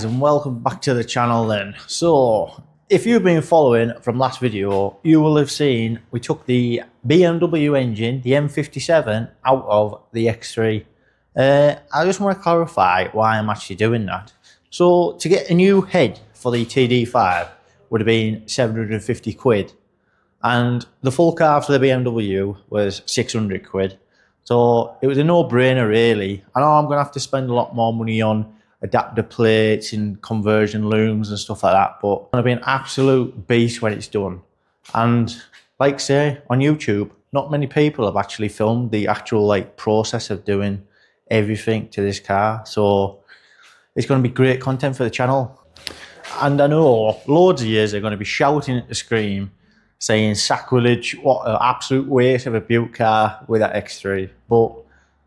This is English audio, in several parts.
And welcome back to the channel then. So if you've been following from last video, you will have seen we took the BMW engine, the M57, out of the X3. I just want to clarify why I'm actually doing that. So to get a new head for the TD5 would have been 750 quid, and the full car for the BMW was 600 quid. So it was a no-brainer really. I know I'm going to have to spend a lot more money on adapter plates and conversion looms and stuff like that, but it's going to be an absolute beast when it's done. And like say on YouTube, not many people have actually filmed the actual process of doing everything to this car, so it's going to be great content for the channel. And I know loads of years are going to be shouting at the screen saying sacrilege, what an absolute waste of a built car with that X3. But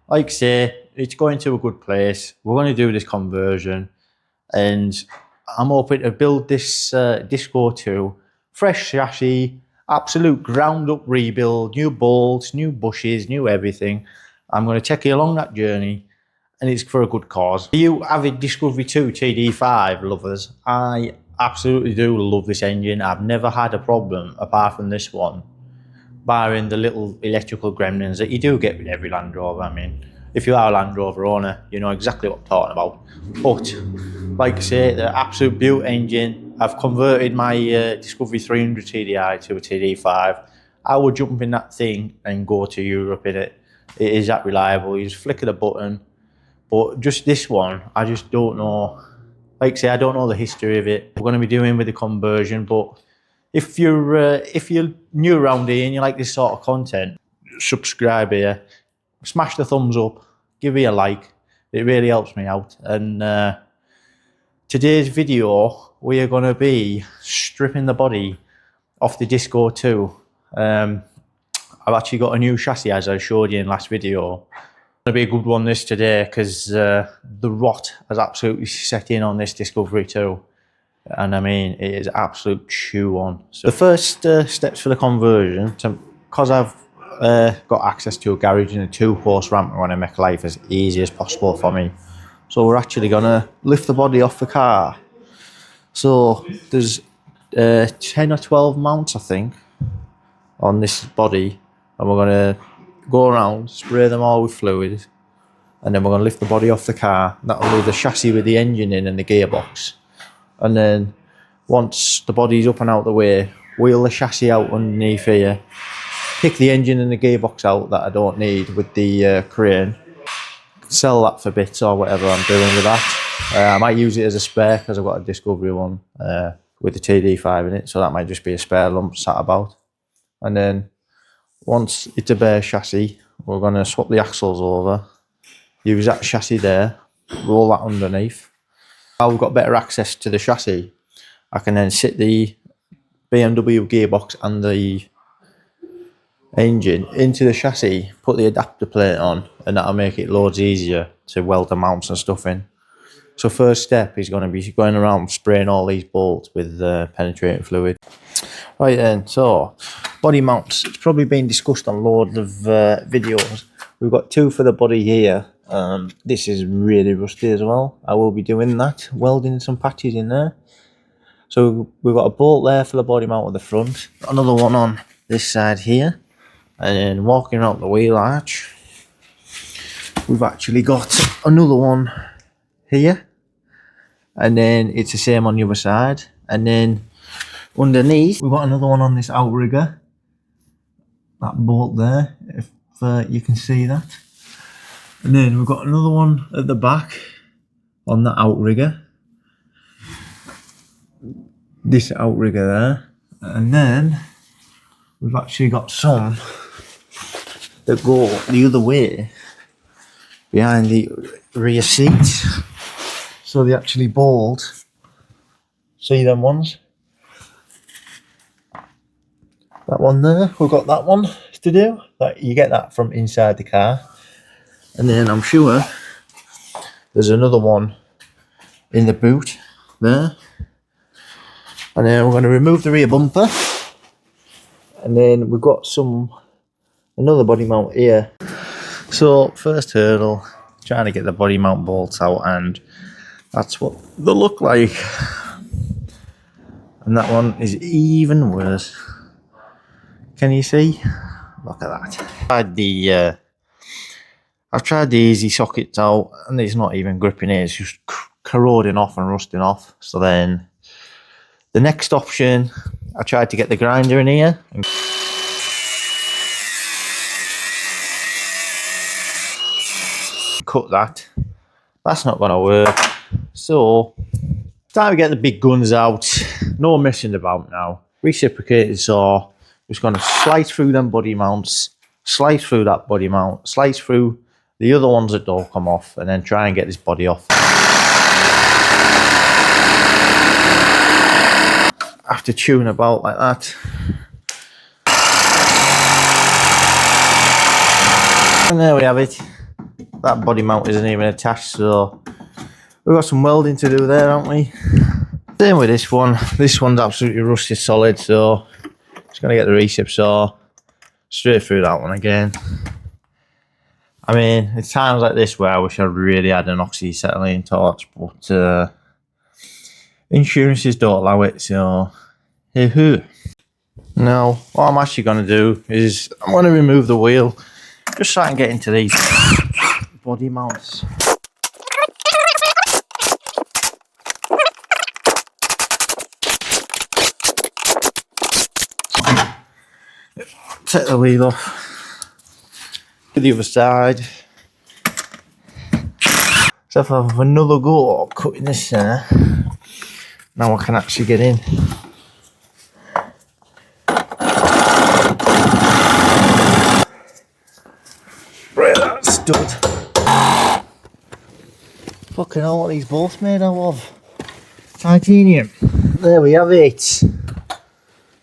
like I say, it's going to a good place. We're going to do this conversion, and I'm hoping to build this Disco 2, fresh chassis, absolute ground up rebuild, new bolts, new bushes, new everything. I'm going to take you along that journey, and it's for a good cause. For you avid Discovery 2 TD5 lovers, I absolutely do love this engine. I've never had a problem apart from this one, barring the little electrical gremlins that you do get with every Land Rover. I mean, if you are a Land Rover owner, you know exactly what I'm talking about. But like I say, the absolute built engine. I've converted my Discovery 300 TDI to a TD5. I would jump in that thing and go to Europe in it. It is that reliable. You just flick of the button. But just this one, I just don't know. Like I say, I don't know the history of it. We're going to be doing with the conversion, but if you're new around here and you like this sort of content, subscribe here, smash the thumbs up, give me a like. It really helps me out. And today's video, we are going to be stripping the body off the Disco 2. I've actually got a new chassis, as I showed you in last video. It's going to be a good one this today, because the rot has absolutely set in on this Discovery 2. And I mean, it is absolute chew on. So the first steps for the conversion, because I've got access to a garage and a 2-horse ramp, I want to make life as easy as possible for me. So we're actually going to lift the body off the car. So there's 10 or 12 mounts, I think, on this body, and we're going to go around, spray them all with fluid, and then we're going to lift the body off the car. That'll leave the chassis with the engine in and the gearbox. And then once the body's up and out the way, wheel the chassis out underneath here, pick the engine and the gearbox out that I don't need with the crane, sell that for bits or whatever I'm doing with that. I might use it as a spare because I've got a Discovery one with the TD5 in it, so that might just be a spare lump sat about. And then once it's a bare chassis, we're going to swap the axles over, use that chassis there, roll that underneath. Now we've got better access to the chassis, I can then sit the BMW gearbox and the engine into the chassis, put the adapter plate on, and that'll make it loads easier to weld the mounts and stuff in. So first step is going to be going around spraying all these bolts with penetrating fluid. Right then, so body mounts, it's probably been discussed on loads of videos. We've got 2 for the body here. This is really rusty as well. I will be doing that, welding some patches in there. So we've got a bolt there for the body mount at the front, another one on this side here, and then walking around the wheel arch, we've actually got another one here, and then it's the same on the other side. And then underneath we've got another one on this outrigger, that bolt there, if you can see that. And then we've got another one at the back on the outrigger, this outrigger there. And then we've actually got some that go the other way behind the rear seat, so they actually bolt. See them ones? That one there, we've got that one to do. That you get that from inside the car. And then I'm sure there's another one in the boot there. And then we're going to remove the rear bumper. And then we've got another body mount here. So first hurdle, trying to get the body mount bolts out, and That's what they look like. And that one is even worse. Can you see? Look at that. I've tried the easy sockets out, and it's not even gripping it. It's just corroding off and rusting off. So then, the next option, I tried to get the grinder in here and cut that. That's not going to work. So, time to get the big guns out. No messing about now. Reciprocated saw. Just going to slice through them body mounts, slice through that body mount, slice through the other ones that don't come off, and then try and get this body off. After chewing about like that. And there we have it. That body mount isn't even attached, so we've got some welding to do there, haven't we? Same with this one. This one's absolutely rusty solid, so just gonna get the recip saw straight through that one again. I mean, it's times like this where I wish I really had an oxyacetylene torch, but insurances don't allow it, so hoo-hoo. Now, what I'm actually going to do is I'm going to remove the wheel, just so I can get into these body mounts. Take the wheel off. To the other side. So if I have another go at cutting this there, now I can actually get in. Right, that's stud. Fucking hell, what are these bolts made out of? Titanium. There we have it.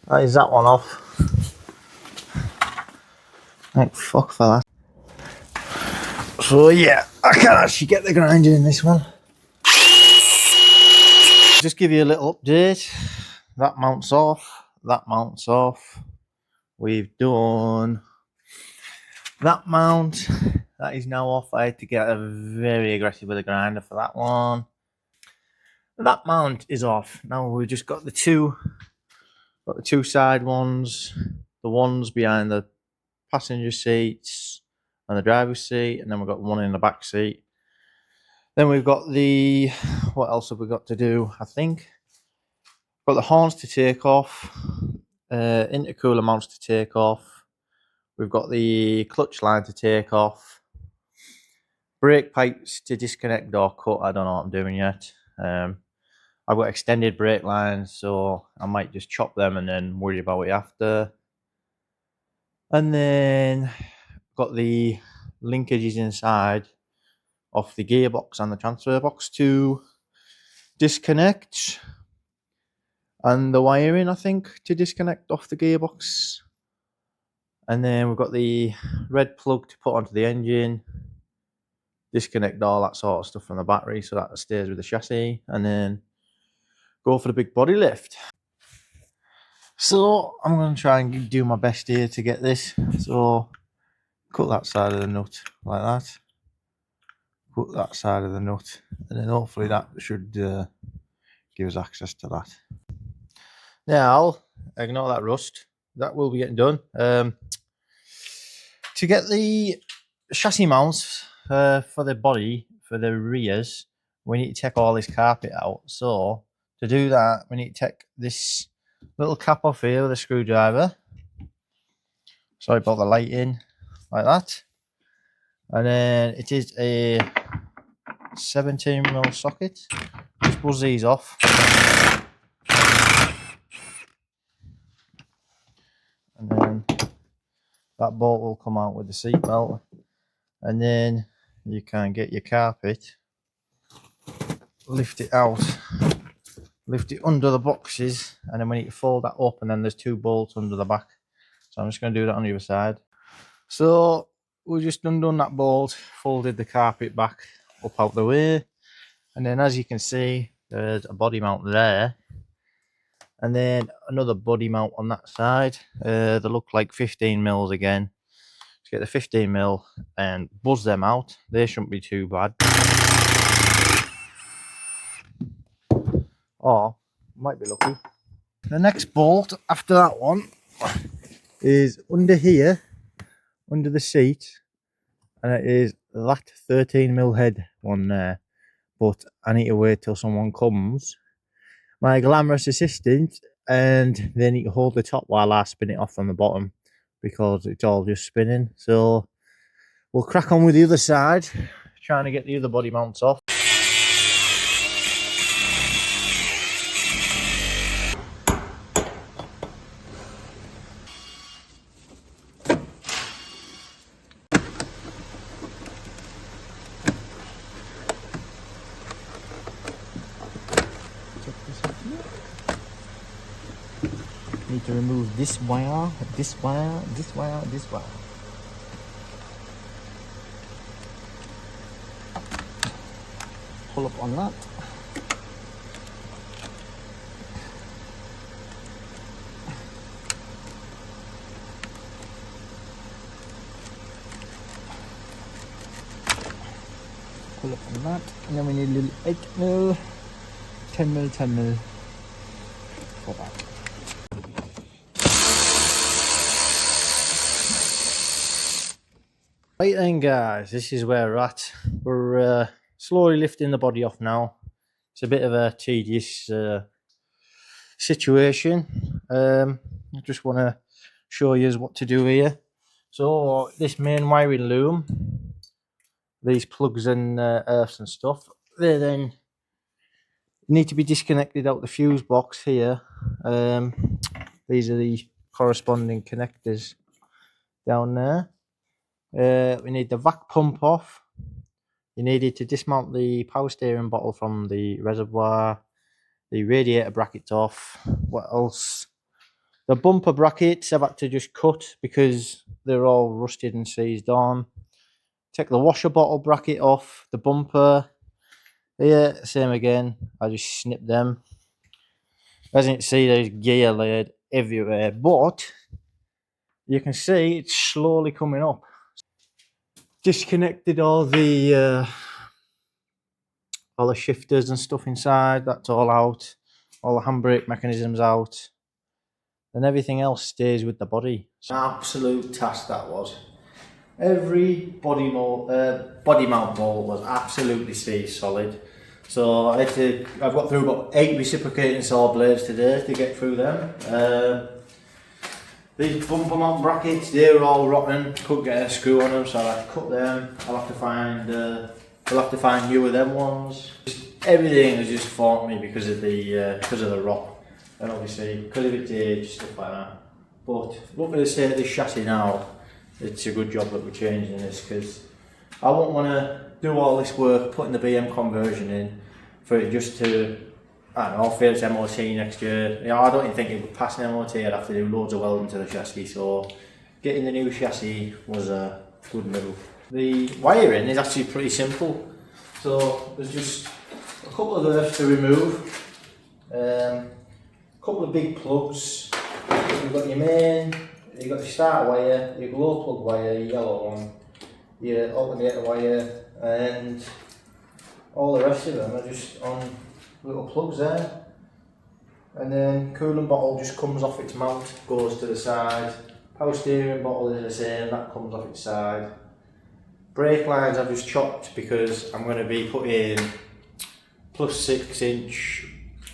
That is that one off. Thank fuck for that. So yeah, I can actually get the grinder in this one. Just give you a little update. That mounts off. That mounts off. We've done that mount. That is now off. I had to get very aggressive with the grinder for that one. That mount is off. Now we've just got the two side ones, the ones behind the passenger seats and the driver's seat, and then we've got one in the back seat. Then we've got the, what else have we got to do? I think got the horns to take off, intercooler mounts to take off. We've got the clutch line to take off, brake pipes to disconnect or cut. I don't know what I'm doing yet. I've got extended brake lines, so I might just chop them and then worry about it after. And then got the linkages inside off the gearbox and the transfer box to disconnect, and the wiring, I think, to disconnect off the gearbox. And then we've got the red plug to put onto the engine, disconnect all that sort of stuff from the battery so that stays with the chassis, and then go for the big body lift. So I'm going to try and do my best here to get this. So cut that side of the nut like that, put that side of the nut, and then hopefully that should give us access to that. Now, ignore that rust. That will be getting done. To get the chassis mounts for the body, for the rears, we need to take all this carpet out. So to do that, we need to take this little cap off here with a screwdriver. Sorry about the lighting, like that. And then it is a 17mm socket. Just buzz these off. And then that bolt will come out with the seat belt, and then you can get your carpet, lift it out, lift it under the boxes, and then we need to fold that up, and then there's two bolts under the back. So I'm just going to do that on the other side. So we've just undone that bolt, folded the carpet back up out the way, and then as you can see, there's a body mount there, and then another body mount on that side. They look like 15mm again. Let's get the 15mm and buzz them out. They shouldn't be too bad. or might be lucky. The next bolt after that one is under here, under the seat, and it is that 13mm head one there. But I need to wait till someone comes, my glamorous assistant, and they need to hold the top while I spin it off from the bottom because it's all just spinning. So we'll crack on with the other side, trying to get the other body mounts off. Need to remove this wire, this wire, this wire, this wire. Pull up on that. Pull up on that. And then we need a little 8mm, 10mm, 10mm for that. Right then guys, this is where we're at. We're slowly lifting the body off now. It's a bit of a tedious situation. I just want to show you what to do here. So this main wiring loom, these plugs and earths and stuff, they then need to be disconnected out the fuse box here. These are the corresponding connectors down there. We need the vac pump off. You needed to dismount the power steering bottle from the reservoir. The radiator brackets off. What else? The bumper brackets I've had to just cut because they're all rusted and seized on. Take the washer bottle bracket off. The bumper. Here, same again. I just snip them. As you can see, there's gear laid everywhere, but you can see it's slowly coming up. Disconnected all the shifters and stuff inside. That's all out. All the handbrake mechanisms out, and everything else stays with the body. It's an absolute task that was. Every body mount bolt was absolutely seized solid. So I've got through about 8 reciprocating saw blades today to get through them. These bumper mount brackets, they're all rotten. Couldn't get a screw on them, so I'll have to cut them. I'll have to find new of them ones. Everything has just fought me because of the rot, and obviously because of its age, stuff like that. But look at the state of this chassis now. It's a good job that we're changing this, because I won't want to do all this work putting the BM conversion in for it just to, I don't know, fail its MOT next year. You know, I don't even think it would pass an MOT. I'd have to do loads of welding to the chassis, so getting the new chassis was a good move. The wiring is actually pretty simple. So there's just a couple of earths to remove, a couple of big plugs. You've got your main, you've got your start wire, your glow plug wire, your yellow one, your alternator wire, and all the rest of them are just on little plugs there. And then coolant bottle just comes off its mount, goes to the side. Power steering bottle is the same, that comes off its side. Brake lines I've just chopped because I'm going to be putting +6 inch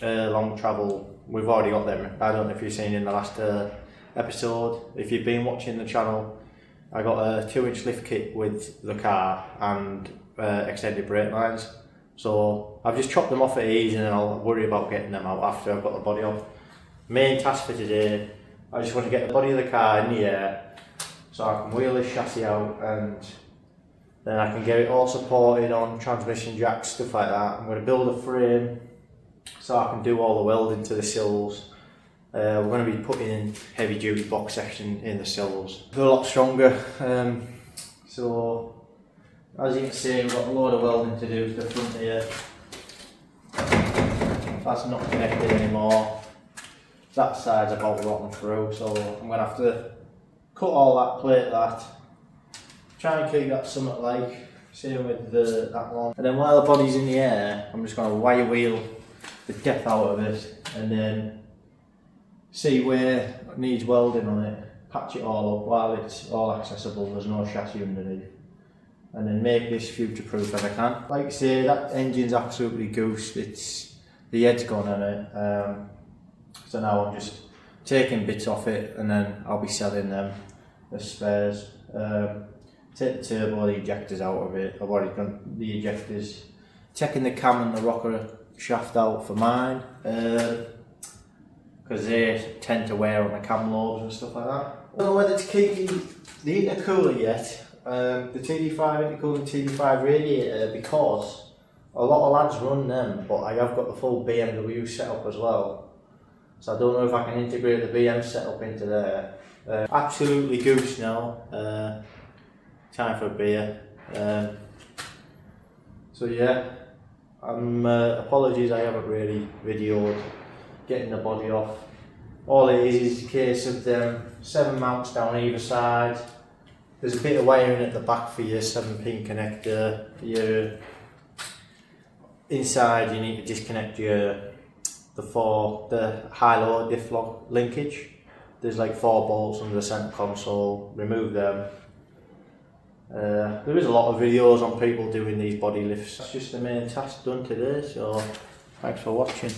long travel. We've already got them. I don't know if you've seen in the last episode. If you've been watching the channel, I got a 2-inch lift kit with the car and extended brake lines. So I've just chopped them off at ease, and then I'll worry about getting them out after I've got the body off. Main task for today, I just want to get the body of the car in the air so I can wheel this chassis out, and then I can get it all supported on transmission jacks, stuff like that. I'm going to build a frame so I can do all the welding to the sills. We're going to be putting in heavy duty box section in the sills. They're a lot stronger. So as you can see, we've got a load of welding to do to the front here. That's not connected anymore. That side's about rotten through, so I'm going to have to cut all that, plate that, try and keep that somewhat like, same with that one. And then while the body's in the air, I'm just going to wire wheel the depth out of it, and then see where it needs welding on it, patch it all up while it's all accessible, there's no chassis underneath, and then make this future proof as I can. Like I say, that engine's absolutely goosed, it's the head's gone on it, so now I'm just taking bits off it and then I'll be selling them as spares. Take the turbo, the ejectors out of it. I've already done the ejectors. Taking the cam and the rocker shaft out for mine, because they tend to wear on the cam lobes and stuff like that. I don't know whether to keep the intercooler yet, the TD5 intercooler, TD5 radiator, because a lot of lads run them, but I have got the full BMW setup as well. So I don't know if I can integrate the BM setup into there. Absolutely goose now. Time for a beer. So yeah, apologies I haven't really videoed getting the body off. All it is a case of them 7 mounts down either side. There's a bit of wiring at the back for your 7-pin connector. Your inside you need to disconnect the high-low diff lock linkage. There's like 4 bolts under the centre console. Remove them. There is a lot of videos on people doing these body lifts. That's just the main task done today, so thanks for watching.